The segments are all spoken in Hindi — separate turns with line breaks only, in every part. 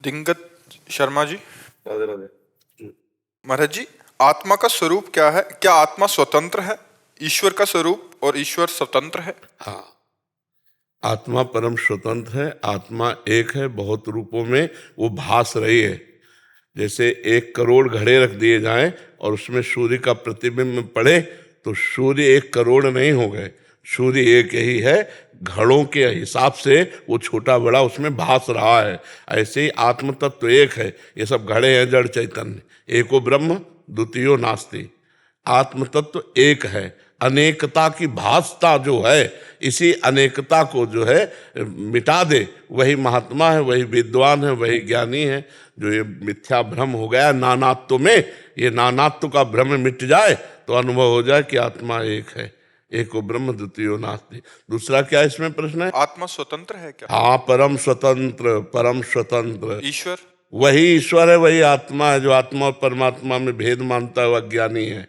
दिंगत शर्मा जी।
राधे राधे।
महाराज जी, आत्मा का स्वरूप क्या है? क्या आत्मा स्वतंत्र है ईश्वर का स्वरूप, और ईश्वर स्वतंत्र है?
हाँ, आत्मा परम स्वतंत्र है। आत्मा एक है, बहुत रूपों में वो भास रही है। जैसे 1 करोड़ घड़े रख दिए जाएं और उसमें सूर्य का प्रतिबिंब पड़े तो सूर्य 1 करोड़ नहीं हो गए, सूर्य एक ही है। घड़ों के हिसाब से वो छोटा बड़ा उसमें भास रहा है। ऐसे ही आत्म तत्व एक है। ये सब घड़े हैं जड़ चैतन्य। एको ब्रह्म द्वितीयो नास्ति। आत्म तत्व एक है। अनेकता की भासता जो है, इसी अनेकता को जो है मिटा दे, वही महात्मा है, वही विद्वान है, वही ज्ञानी है। जो ये मिथ्या भ्रम हो गया नानात्व में, ये नानात्व का भ्रम मिट जाए तो अनुभव हो जाए कि आत्मा एक है। एको ब्रह्म द्वितीयो नास्ति। दूसरा क्या इसमें प्रश्न है?
आत्मा स्वतंत्र है क्या?
हाँ, परम स्वतंत्र, परम स्वतंत्र।
ईश्वर
वही ईश्वर है, वही आत्मा है। जो आत्मा और परमात्मा में भेद मानता है वह अज्ञानी है,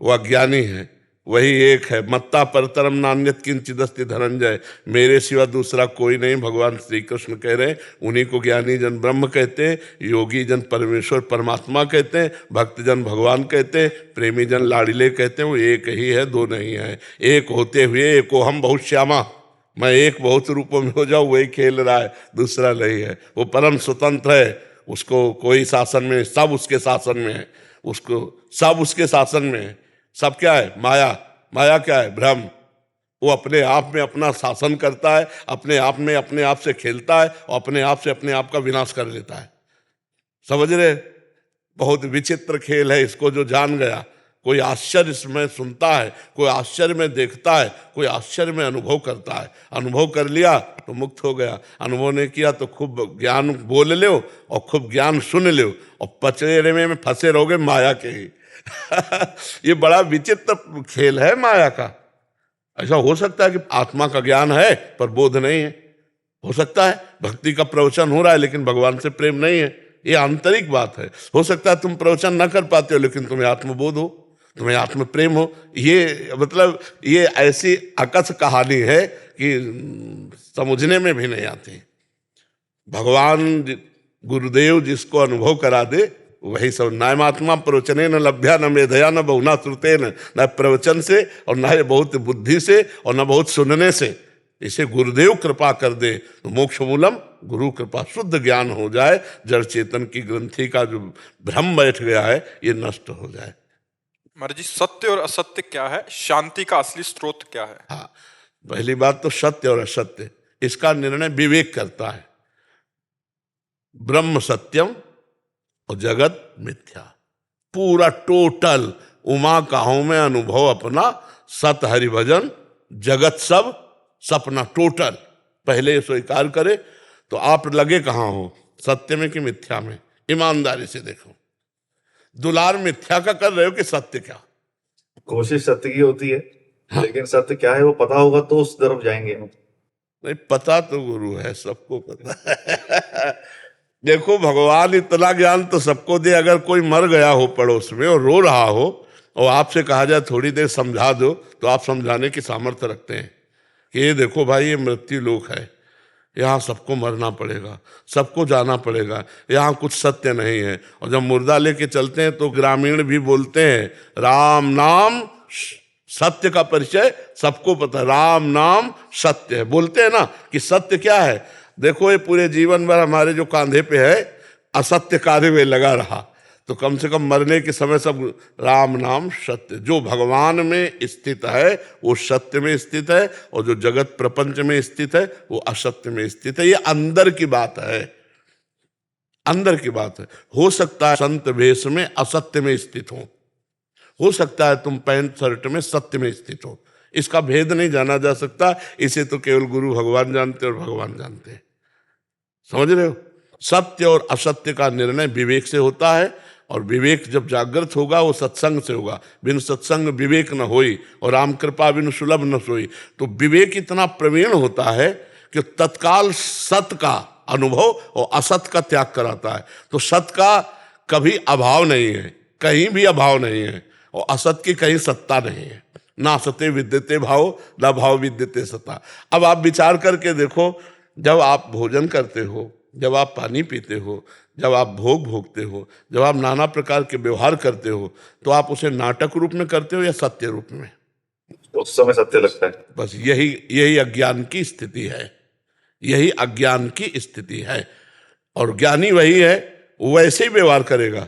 वह अज्ञानी है। वही एक है। मत्ता परतरम नान्यत किंचिदस्ति धनंजय। मेरे सिवा दूसरा कोई नहीं, भगवान श्री कृष्ण कह रहे हैं। उन्हीं को ज्ञानी जन ब्रह्म कहते हैं, योगी जन परमेश्वर परमात्मा कहते हैं, भक्त जन भगवान कहते हैं, प्रेमी जन लाडिले कहते हैं। वो एक ही है, दो नहीं है। एक होते हुए एको हम बहुत श्यामा, मैं एक बहुत रूपों में हो जाऊँ, वही खेल रहा है, दूसरा नहीं है। वो परम स्वतंत्र है। उसको कोई शासन में, सब उसके शासन में है। उसको सब उसके शासन में है। सब क्या है? माया। माया क्या है? भ्रम। वो अपने आप में अपना शासन करता है, अपने आप में अपने आप से खेलता है और अपने आप से अपने आप का विनाश कर लेता है। समझ रहे? बहुत विचित्र खेल है। इसको जो जान गया, कोई आश्चर्य इसमें सुनता है, कोई आश्चर्य में देखता है, कोई आश्चर्य में अनुभव करता है। अनुभव कर लिया तो मुक्त हो गया, अनुभव नहीं किया तो खूब ज्ञान बोल लो और खूब ज्ञान सुन लो और पचड़े में फंसे रहोगे माया के ही। ये बड़ा विचित्र खेल है माया का। ऐसा हो सकता है कि आत्मा का ज्ञान है पर बोध नहीं है। हो सकता है भक्ति का प्रवचन हो रहा है लेकिन भगवान से प्रेम नहीं है। ये आंतरिक बात है। हो सकता है तुम प्रवचन न कर पाते हो लेकिन तुम्हें आत्मबोध हो, तुम्हें आत्म प्रेम हो। ये मतलब ये ऐसी अकस कहानी है कि समझने में भी नहीं आती। भगवान गुरुदेव जिसको अनुभव करा दे वही सब। नायमात्मा प्रवचने न लभ्या न मेधया न बहुना श्रुते न प्रवचन से और न बहुत बुद्धि से और न बहुत सुनने से। इसे गुरुदेव कृपा कर दे तो मोक्ष मूलम, गुरु कृपा, शुद्ध ज्ञान हो जाए, जड़ चेतन की ग्रंथि का जो भ्रम बैठ गया है ये नष्ट हो जाए।
महाराज जी, सत्य और असत्य क्या है? शांति का असली स्रोत क्या है?
हाँ, पहली बात तो सत्य और असत्य, इसका निर्णय विवेक करता है। ब्रह्म सत्यम और जगत मिथ्या। पूरा टोटल उमा काहों में अनुभव अपना, सत हरि भजन, जगत सब सपना, टोटल। पहले ये स्वीकार करे तो आप लगे कहाँ हो, सत्य में कि मिथ्या में? ईमानदारी से देखो। दुलार मिथ्या का कर रहे हो कि सत्य क्या?
कोशिश सत्य की होती है। हाँ। लेकिन सत्य क्या है वो पता होगा तो उस तरफ जाएंगे।
नहीं पता तो गुरु है, सबको पता है। देखो, भगवान इतना ज्ञान तो सबको दे। अगर कोई मर गया हो पड़ोस में और रो रहा हो और आपसे कहा जाए थोड़ी देर समझा दो, तो आप समझाने की सामर्थ्य रखते हैं कि ये देखो भाई, ये मृत्यु लोक है, यहाँ सबको मरना पड़ेगा, सबको जाना पड़ेगा, यहाँ कुछ सत्य नहीं है। और जब मुर्दा लेके चलते हैं तो ग्रामीण भी बोलते हैं राम नाम सत्य का परिचय सबको पता है। राम नाम सत्य है, बोलते हैं ना कि सत्य क्या है। देखो, ये पूरे जीवन भर हमारे जो कांधे पे है असत्य कार्य में लगा रहा, तो कम से कम मरने के समय सब राम नाम सत्य। जो भगवान में स्थित है वो सत्य में स्थित है, और जो जगत प्रपंच में स्थित है वो असत्य में स्थित है। ये अंदर की बात है, अंदर की बात है। हो सकता है संत वेश में असत्य में स्थित हो सकता है तुम पैंट शर्ट में सत्य में स्थित हो। इसका भेद नहीं जाना जा सकता। इसे तो केवल गुरु भगवान जानते और भगवान जानते हैं। समझ रहे हो? सत्य और असत्य का निर्णय विवेक से होता है, और विवेक जब जागृत होगा वो सत्संग से होगा। बिन सत्संग विवेक न होई और राम कृपा बिन सुलभ न सोई। तो विवेक इतना प्रवीण होता है कि तत्काल सत्य का अनुभव और असत का त्याग कराता है। तो सत्य का कभी अभाव नहीं है, कहीं भी अभाव नहीं है, और असत की कहीं सत्ता नहीं है। ना सत्य विद्यते भाव, ना भाव विद्यते सत्ता। अब आप विचार करके देखो, जब आप भोजन करते हो, जब आप पानी पीते हो, जब आप भोग भोगते हो, जब आप नाना प्रकार के व्यवहार करते हो, तो आप उसे नाटक रूप में करते हो या सत्य रूप में?
उस समय सत्य लगता है।
बस यही यही अज्ञान की स्थिति है, यही अज्ञान की स्थिति है। और ज्ञानी वही है, वो वैसे ही व्यवहार करेगा,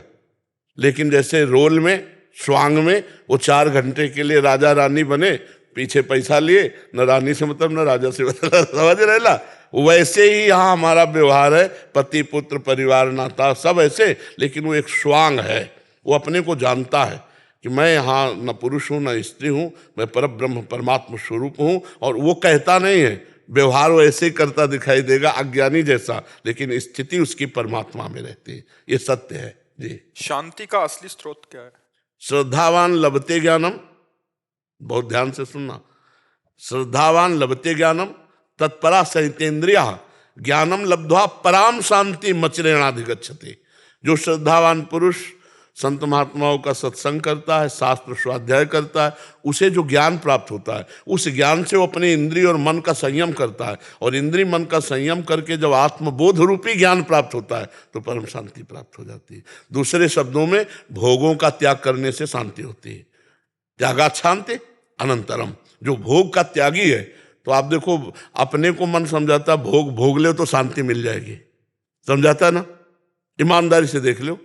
लेकिन जैसे रोल में, स्वांग में वो 4 घंटे के लिए राजा रानी बने, पीछे पैसा लिए, न रानी से मतलब न राजा से मतलब, समझ रहे ना? वैसे ही यहाँ हमारा व्यवहार है, पति पुत्र परिवार नाता सब ऐसे, लेकिन वो एक स्वांग है, वो अपने को जानता है कि मैं यहाँ न पुरुष हूँ न स्त्री हूँ, मैं परब्रह्म परमात्मा स्वरूप हूँ। और वो कहता नहीं है, व्यवहार वो ऐसे ही करता दिखाई देगा अज्ञानी जैसा, लेकिन स्थिति उसकी परमात्मा में रहती है। ये सत्य है जी।
शांति का असली स्रोत क्या है?
श्रद्धावान लभते ज्ञानम, बहुत ध्यान से सुनना, श्रद्धावान लभते ज्ञानम तत्परा सहितेन्द्रिया ज्ञानम लब्ध्वा पराम शांति मचरेणाधिगच्छति। जो श्रद्धावान पुरुष संत महात्माओं का सत्संग करता है, शास्त्र स्वाध्याय करता है, उसे जो ज्ञान प्राप्त होता है, उस ज्ञान से वो अपने इंद्रिय और मन का संयम करता है, और इंद्रिय मन का संयम करके जब आत्मबोध रूपी ज्ञान प्राप्त होता है तो परम शांति प्राप्त हो जाती है। दूसरे शब्दों में, भोगों का त्याग करने से शांति होती है। त्यागात शांति अनंतरम। जो भोग का त्यागी है, तो आप देखो, अपने को मन समझाता भोग भोग ले तो शांति मिल जाएगी, समझाता है ना? ईमानदारी से देख लो,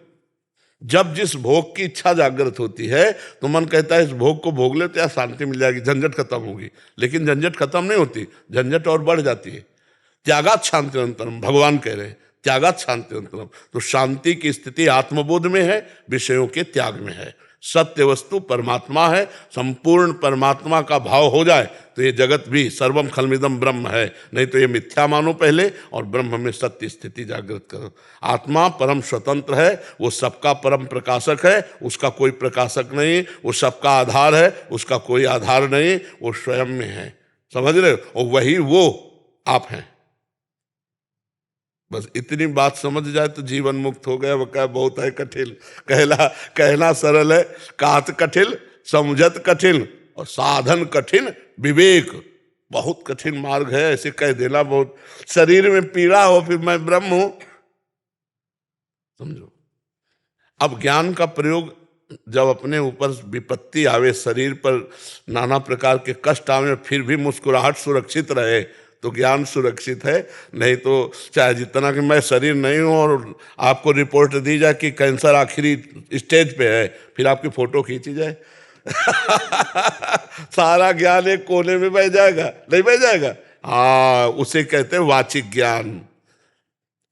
जब जिस भोग की इच्छा जागृत होती है तो मन कहता है इस भोग को भोग ले तो यार शांति मिल जाएगी, झंझट खत्म होगी। लेकिन झंझट खत्म नहीं होती, झंझट और बढ़ जाती है। त्यागात शांति अंतरम, भगवान कह रहे हैं, त्यागात शांति अंतरम। तो शांति की स्थिति आत्मबोध में है, विषयों के त्याग में है। सत्य वस्तु परमात्मा है, संपूर्ण परमात्मा का भाव हो जाए तो ये जगत भी सर्वम खलमिदम ब्रह्म है, नहीं तो ये मिथ्या मानो पहले और ब्रह्म में सत्य स्थिति जागृत करो। आत्मा परम स्वतंत्र है, वो सबका परम प्रकाशक है, उसका कोई प्रकाशक नहीं, वो सबका आधार है, उसका कोई आधार नहीं, वो स्वयं में है, समझ रहे हो? और वही वो आप हैं। बस इतनी बात समझ जाए तो जीवन मुक्त हो गया। वो क्या बहुत है कठिन, कहना सरल है, कात कठिन, समझत कठिन और साधन कठिन, विवेक बहुत कठिन मार्ग है। ऐसे कह देना बहुत, शरीर में पीड़ा हो फिर मैं ब्रह्म हूं, समझो। अब ज्ञान का प्रयोग जब अपने ऊपर विपत्ति आवे, शरीर पर नाना प्रकार के कष्ट आवे, फिर भी मुस्कुराहट सुरक्षित रहे तो ज्ञान सुरक्षित है। नहीं तो चाहे जितना कि मैं शरीर नहीं हूं और आपको रिपोर्ट दी जाए कि कैंसर आखिरी स्टेज पे है, फिर आपकी फोटो खींची जाए सारा ज्ञान एक कोने में बह जाएगा, नहीं बह जाएगा? हाँ, उसे कहते हैं वाचिक ज्ञान।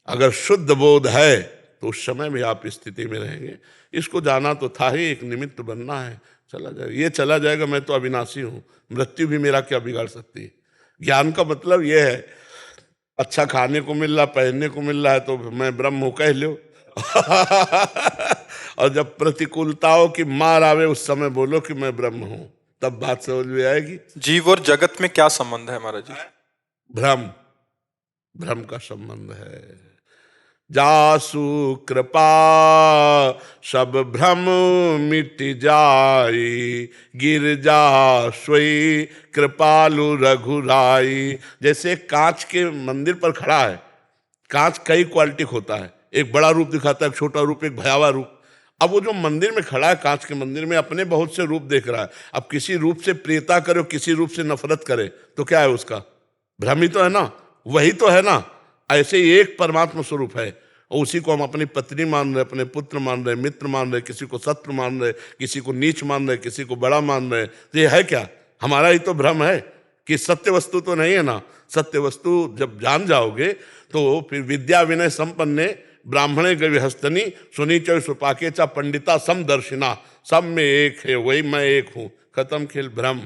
अगर शुद्ध बोध है तो उस समय में आप स्थिति में रहेंगे। इसको जाना तो था ही, एक निमित्त बनना है, चला जाएगा। ये चला जाएगा, मैं तो अविनाशी हूं, मृत्यु भी मेरा क्या बिगाड़ सकती है। ज्ञान का मतलब ये है, अच्छा खाने को मिल रहा, पहनने को मिल रहा है तो मैं ब्रह्म हूं कह लो और जब प्रतिकूलताओं की मार आवे उस समय बोलो कि मैं ब्रह्म हूं, तब बात समझ में आएगी।
जीव और जगत में क्या संबंध है महाराज जी?
भ्रम, भ्रम का संबंध है। जासु कृपा सब भ्रम मिट जाई, गिरजा सोई कृपालु रघुराई। जैसे कांच के मंदिर पर खड़ा है, कांच कई क्वालिटी होता है, एक बड़ा रूप दिखाता है, एक छोटा रूप, एक भयावह रूप। अब वो जो मंदिर में खड़ा है, कांच के मंदिर में, अपने बहुत से रूप देख रहा है। अब किसी रूप से प्रियता करे, किसी रूप से नफरत करे, तो क्या है उसका? भ्रम ही तो है ना, वही तो है ना। ऐसे ही एक परमात्मा स्वरूप है, और उसी को हम अपनी पत्नी मान रहे, अपने पुत्र मान रहे, मित्र मान रहे, किसी को शत्रु मान रहे, किसी को नीच मान रहे, किसी को बड़ा मान रहे। तो ये है क्या? हमारा ही तो भ्रम है कि सत्य वस्तु तो नहीं है ना। सत्य वस्तु जब जान जाओगे तो फिर विद्या विनय संपन्ने ब्राह्मणे गविहस्तनी सुनीच सुपाके चा पंडिता समदर्शिना, सब में एक है, वही मैं एक हूं, खत्म खेल भ्रम।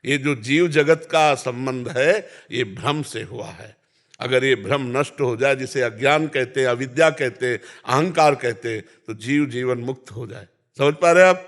ये जो जीव जगत का संबंध है ये भ्रम से हुआ है। अगर ये भ्रम नष्ट हो जाए, जिसे अज्ञान कहते हैं, अविद्या कहते हैं, अहंकार कहते हैं, तो जीव जीवन मुक्त हो जाए। समझ पा रहे हैं आप?